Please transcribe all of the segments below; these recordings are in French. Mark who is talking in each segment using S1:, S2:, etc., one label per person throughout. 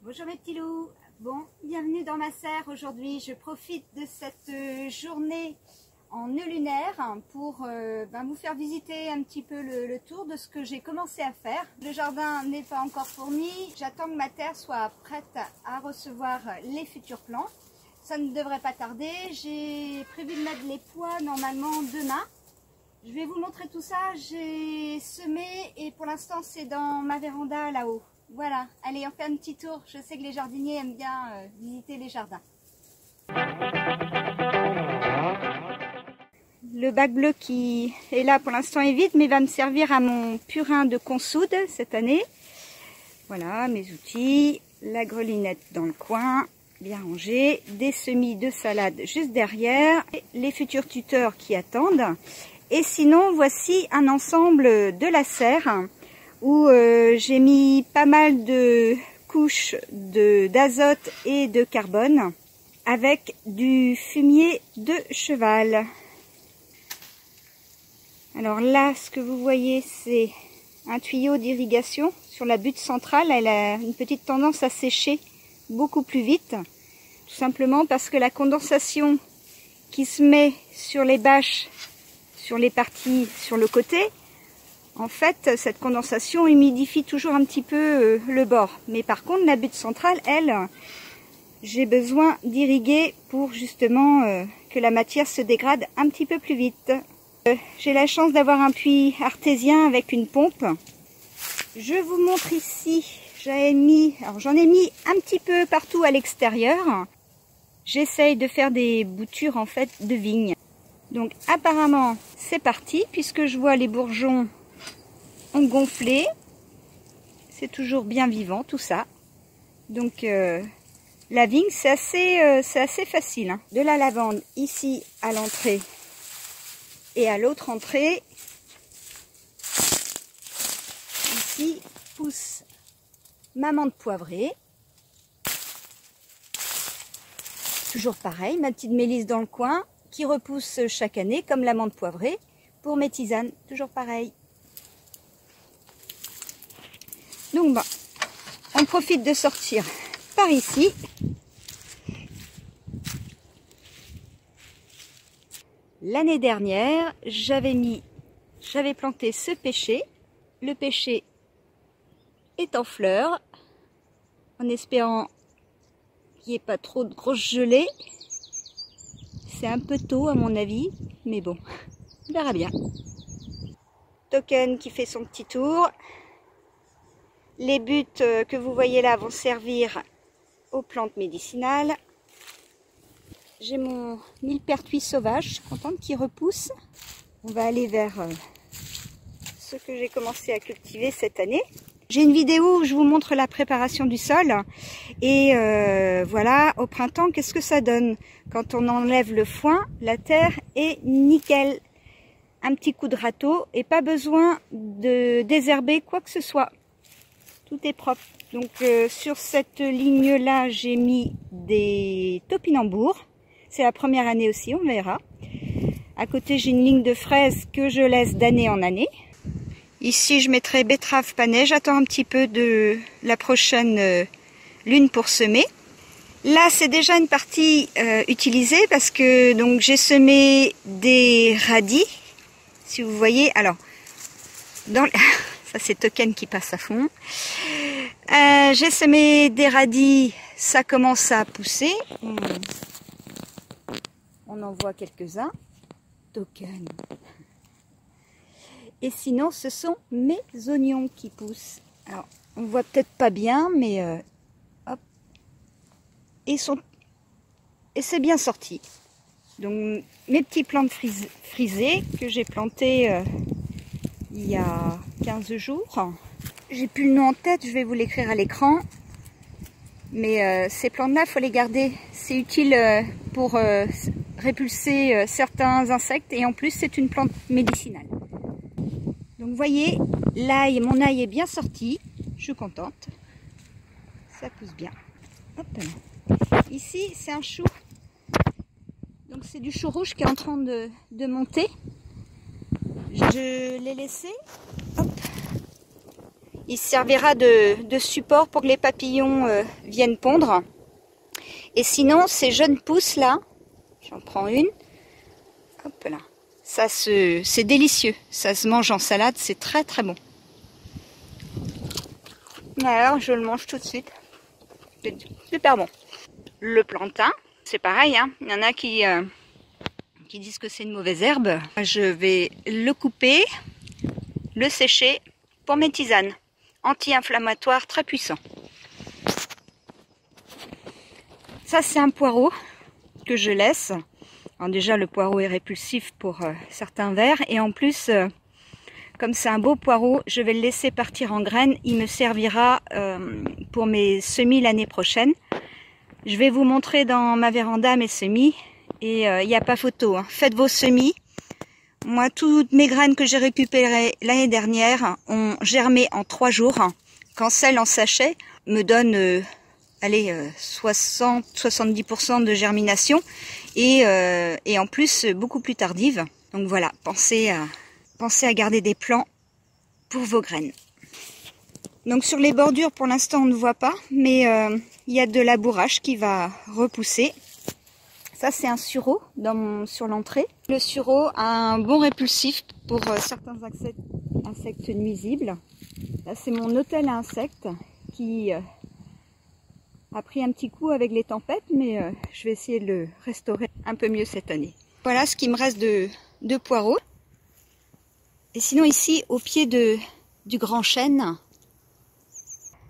S1: Bonjour mes petits loups, bon, bienvenue dans ma serre. Aujourd'hui je profite de cette journée en nœud lunaire pour vous faire visiter un petit peu le tour de ce que j'ai commencé à faire. Le jardin n'est pas encore fourni, j'attends que ma terre soit prête à recevoir les futurs plants. Ça ne devrait pas tarder, j'ai prévu de mettre les pois normalement demain. Je vais vous montrer tout ça, j'ai semé et pour l'instant c'est dans ma véranda là-haut. Voilà, allez on fait un petit tour, je sais que les jardiniers aiment bien visiter les jardins. Le bac bleu qui est là pour l'instant est vide mais va me servir à mon purin de consoude cette année. Voilà mes outils, la grelinette dans le coin, bien rangée, des semis de salade juste derrière, les futurs tuteurs qui attendent. Et sinon voici un ensemble de la serre où j'ai mis pas mal de couches d'azote et de carbone avec du fumier de cheval. Alors là, ce que vous voyez, c'est un tuyau d'irrigation sur la butte centrale. Elle a une petite tendance à sécher beaucoup plus vite, tout simplement parce que la condensation qui se met sur les bâches, sur les parties sur le côté, en fait, cette condensation humidifie toujours un petit peu le bord. Mais par contre, la butte centrale, elle, j'ai besoin d'irriguer pour justement que la matière se dégrade un petit peu plus vite. J'ai la chance d'avoir un puits artésien avec une pompe. Je vous montre ici, j'en ai mis un petit peu partout à l'extérieur. J'essaye de faire des boutures en fait de vigne. Donc apparemment, c'est parti puisque je vois les bourgeons ont gonflé, c'est toujours bien vivant tout ça. Donc la vigne c'est assez facile. Hein. De la lavande ici à l'entrée et à l'autre entrée. Ici pousse ma menthe poivrée. Toujours pareil, ma petite mélisse dans le coin qui repousse chaque année comme la menthe poivrée. Pour mes tisanes, toujours pareil. Donc on profite de sortir par ici. L'année dernière, j'avais planté ce pêcher. Le pêcher est en fleurs, en espérant qu'il n'y ait pas trop de grosses gelées. C'est un peu tôt à mon avis, mais bon, on verra bien. Token qui fait son petit tour. Les buttes que vous voyez là vont servir aux plantes médicinales. J'ai mon millepertuis sauvage, je suis contente qu'il repousse. On va aller vers ce que j'ai commencé à cultiver cette année. J'ai une vidéo où je vous montre la préparation du sol. Et voilà, au printemps, qu'est-ce que ça donne? Quand on enlève le foin, la terre est nickel. Un petit coup de râteau et pas besoin de désherber quoi que ce soit. Tout est propre. Donc sur cette ligne-là, j'ai mis des topinambours. C'est la première année aussi, on verra. À côté, j'ai une ligne de fraises que je laisse d'année en année. Ici, je mettrai betterave panais. J'attends un petit peu de la prochaine lune pour semer. Là, c'est déjà une partie utilisée parce que donc j'ai semé des radis. Si vous voyez, alors, ça c'est Token qui passe à fond. J'ai semé des radis, ça commence à pousser. On en voit quelques-uns. Token. Et sinon, ce sont mes oignons qui poussent. Alors, on voit peut-être pas bien, mais hop. Et c'est bien sorti. Donc, mes petits plantes frisées que j'ai plantées il y a 15 jours. J'ai plus le nom en tête, je vais vous l'écrire à l'écran. Mais ces plantes-là, il faut les garder. C'est utile pour répulser certains insectes et en plus, c'est une plante médicinale. Donc, vous voyez, mon ail est bien sorti. Je suis contente. Ça pousse bien. Hop. Ici, c'est un chou. Donc, c'est du chou rouge qui est en train de monter. Je l'ai laissé. Hop. Il servira de support pour que les papillons viennent pondre. Et sinon, ces jeunes pousses là, j'en prends une. Hop là. Ça c'est délicieux. Ça se mange en salade, c'est très très bon. Alors, je le mange tout de suite. C'est super bon. Le plantain, c'est pareil, hein. Il y en a qui disent que c'est une mauvaise herbe. Je vais le couper, le sécher pour mes tisanes. Anti-inflammatoire très puissant. Ça, c'est un poireau que je laisse. Alors déjà, le poireau est répulsif pour certains vers. Et en plus, comme c'est un beau poireau, je vais le laisser partir en graines. Il me servira pour mes semis l'année prochaine. Je vais vous montrer dans ma véranda mes semis. Et il n'y a pas photo, hein. Faites vos semis. Moi, toutes mes graines que j'ai récupérées l'année dernière ont germé en 3 jours. Quand celles en sachet me donnent 60-70% de germination et en plus beaucoup plus tardive. Donc voilà, pensez à garder des plants pour vos graines. Donc sur les bordures, pour l'instant, on ne voit pas, mais il y a de la bourrache qui va repousser. Ça, c'est un sureau sur l'entrée. Le sureau a un bon répulsif pour certains insectes nuisibles. Là, c'est mon hôtel à insectes qui a pris un petit coup avec les tempêtes, mais je vais essayer de le restaurer un peu mieux cette année. Voilà ce qui me reste de poireaux. Et sinon, ici, au pied du grand chêne,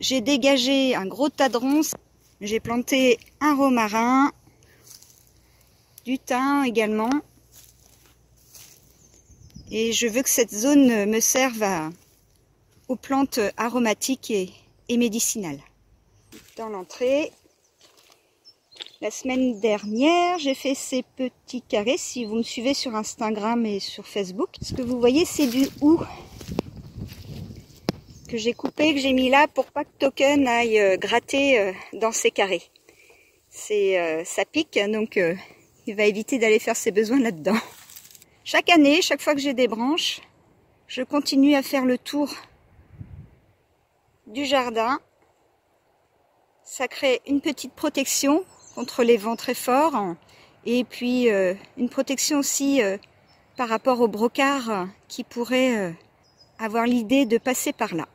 S1: j'ai dégagé un gros tas de ronces. J'ai planté un romarin, du thym également. Et je veux que cette zone me serve aux plantes aromatiques et médicinales. Dans l'entrée, la semaine dernière, j'ai fait ces petits carrés. Si vous me suivez sur Instagram et sur Facebook, ce que vous voyez, c'est du hou que j'ai coupé, que j'ai mis là pour pas que Token aille gratter dans ces carrés. Ça pique, donc il va éviter d'aller faire ses besoins là-dedans. Chaque année, chaque fois que j'ai des branches, je continue à faire le tour du jardin. Ça crée une petite protection contre les vents très forts et puis une protection aussi par rapport aux brocards qui pourraient avoir l'idée de passer par là.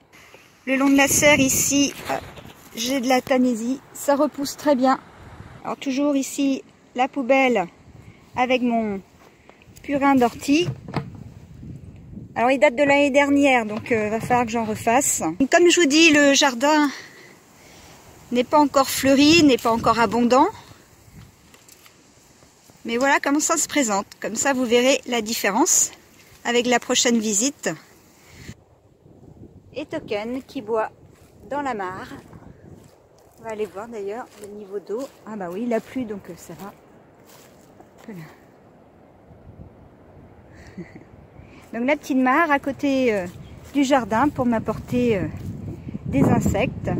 S1: Le long de la serre ici, j'ai de la tanésie, ça repousse très bien. Alors toujours ici, la poubelle avec mon purin d'ortie. Alors il date de l'année dernière, donc va falloir que j'en refasse. Comme je vous dis, le jardin n'est pas encore fleuri, n'est pas encore abondant. Mais voilà comment ça se présente. Comme ça, vous verrez la différence avec la prochaine visite. Et Token qui boit dans la mare. On va aller voir d'ailleurs le niveau d'eau. Ah bah oui, il a plu, donc ça va. Voilà. Donc la petite mare à côté du jardin pour m'apporter des insectes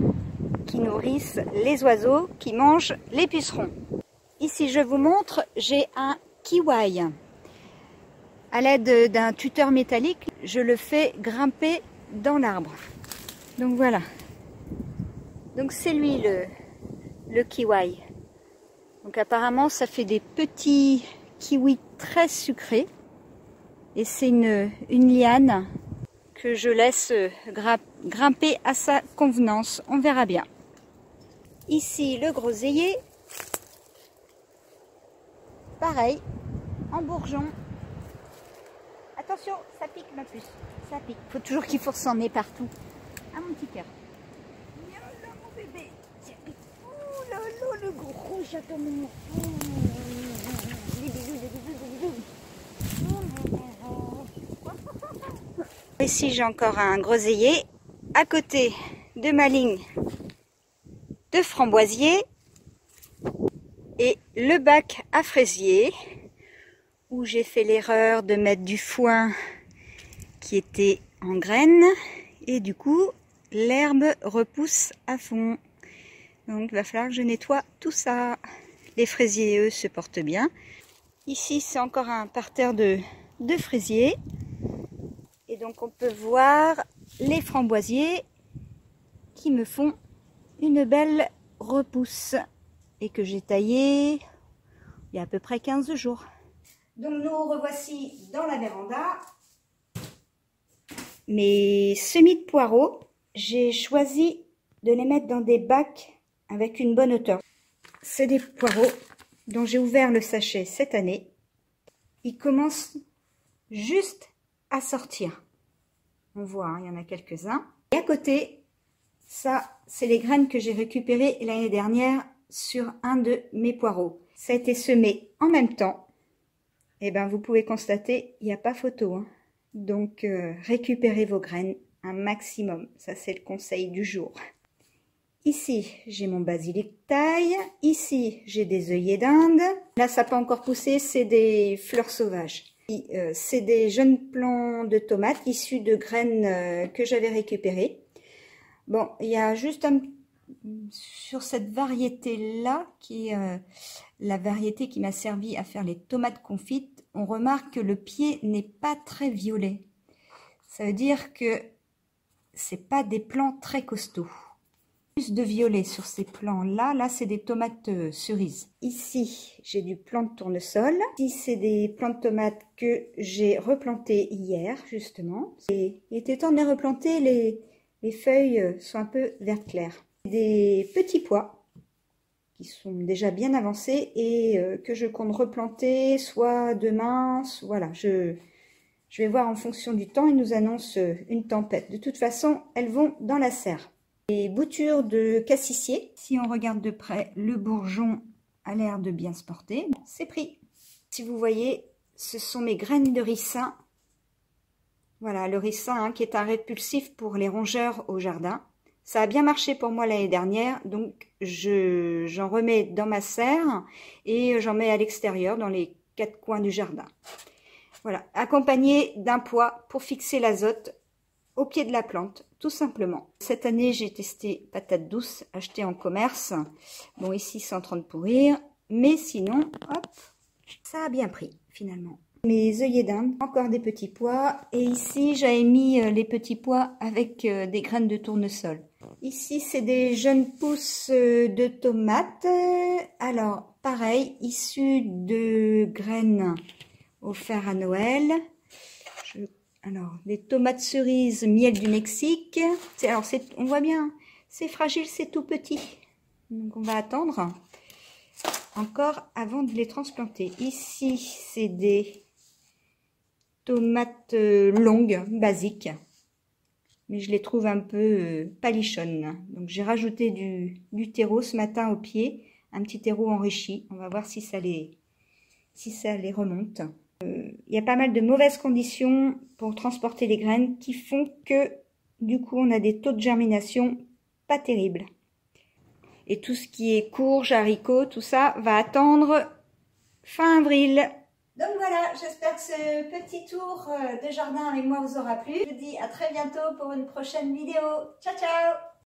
S1: qui nourrissent les oiseaux qui mangent les pucerons. Ici je vous montre, j'ai un kiwai. À l'aide d'un tuteur métallique, je le fais grimper dans l'arbre. Donc voilà. Donc c'est lui le kiwai. Donc apparemment ça fait des petits kiwis très sucrés. Et c'est une liane que je laisse grimper à sa convenance. On verra bien. Ici, le groseillier. Pareil, en bourgeon. Attention, ça pique ma puce. Ça pique. Faut toujours qu'il force son nez partout. Ah, mon petit cœur. Là, mon bébé. Ça pique. Oh là là, le gros chatonnement. Les bisous, les bisous, les bisous. Ici j'ai encore un groseillier à côté de ma ligne de framboisier et le bac à fraisier où j'ai fait l'erreur de mettre du foin qui était en graines et du coup l'herbe repousse à fond. Donc il va falloir que je nettoie tout ça. Les fraisiers eux se portent bien. Ici c'est encore un parterre de fraisiers. Et donc on peut voir les framboisiers qui me font une belle repousse et que j'ai taillé il y a à peu près 15 jours. Donc nous revoici dans la véranda. Mes semis de poireaux, j'ai choisi de les mettre dans des bacs avec une bonne hauteur. C'est des poireaux dont j'ai ouvert le sachet cette année. Ils commencent juste à sortir. On voit, hein, il y en a quelques-uns. Et à côté, ça, c'est les graines que j'ai récupérées l'année dernière sur un de mes poireaux. Ça a été semé en même temps. Et bien, vous pouvez constater, il n'y a pas photo, hein. Donc, récupérez vos graines un maximum. Ça, c'est le conseil du jour. Ici, j'ai mon basilic thaï. Ici, j'ai des œillets d'Inde. Là, ça n'a pas encore poussé, c'est des fleurs sauvages. C'est des jeunes plants de tomates issus de graines que j'avais récupérées. Bon, il y a juste sur cette variété-là, qui est la variété qui m'a servi à faire les tomates confites, on remarque que le pied n'est pas très violet. Ça veut dire que c'est pas des plants très costauds. Plus de violet sur ces plants-là. Là, c'est des tomates cerises. Ici, j'ai du plant de tournesol. Ici, c'est des plants de tomates que j'ai replantés hier, justement. Et il était temps de les replanter. Les feuilles sont un peu vert clair. Des petits pois qui sont déjà bien avancés et que je compte replanter soit demain, soit, voilà. Je vais voir en fonction du temps. Ils nous annoncent une tempête. De toute façon, elles vont dans la serre. Les boutures de cassissier, si on regarde de près, le bourgeon a l'air de bien se porter. C'est pris. Si vous voyez, ce sont mes graines de ricin. Voilà, le ricin hein, qui est un répulsif pour les rongeurs au jardin. Ça a bien marché pour moi l'année dernière, donc j'en remets dans ma serre et j'en mets à l'extérieur, dans les 4 coins du jardin. Voilà, accompagné d'un poids pour fixer l'azote au pied de la plante, tout simplement. Cette année, j'ai testé patates douces achetées en commerce. Bon, ici, c'est en train de pourrir. Mais sinon, hop, ça a bien pris, finalement. Mes œillets d'Inde, encore des petits pois. Et ici, j'avais mis les petits pois avec des graines de tournesol. Ici, c'est des jeunes pousses de tomates. Alors, pareil, issus de graines offertes à Noël. Alors, les tomates cerises, miel du Mexique. Alors, on voit bien, c'est fragile, c'est tout petit. Donc, on va attendre encore avant de les transplanter. Ici, c'est des tomates longues, basiques. Mais je les trouve un peu palichonnes. Donc, j'ai rajouté du terreau ce matin au pied. Un petit terreau enrichi. On va voir si ça les remonte. Il y a pas mal de mauvaises conditions pour transporter les graines qui font que, du coup, on a des taux de germination pas terribles. Et tout ce qui est courges, haricots, tout ça va attendre fin avril. Donc voilà, j'espère que ce petit tour de jardin avec moi vous aura plu. Je vous dis à très bientôt pour une prochaine vidéo. Ciao, ciao!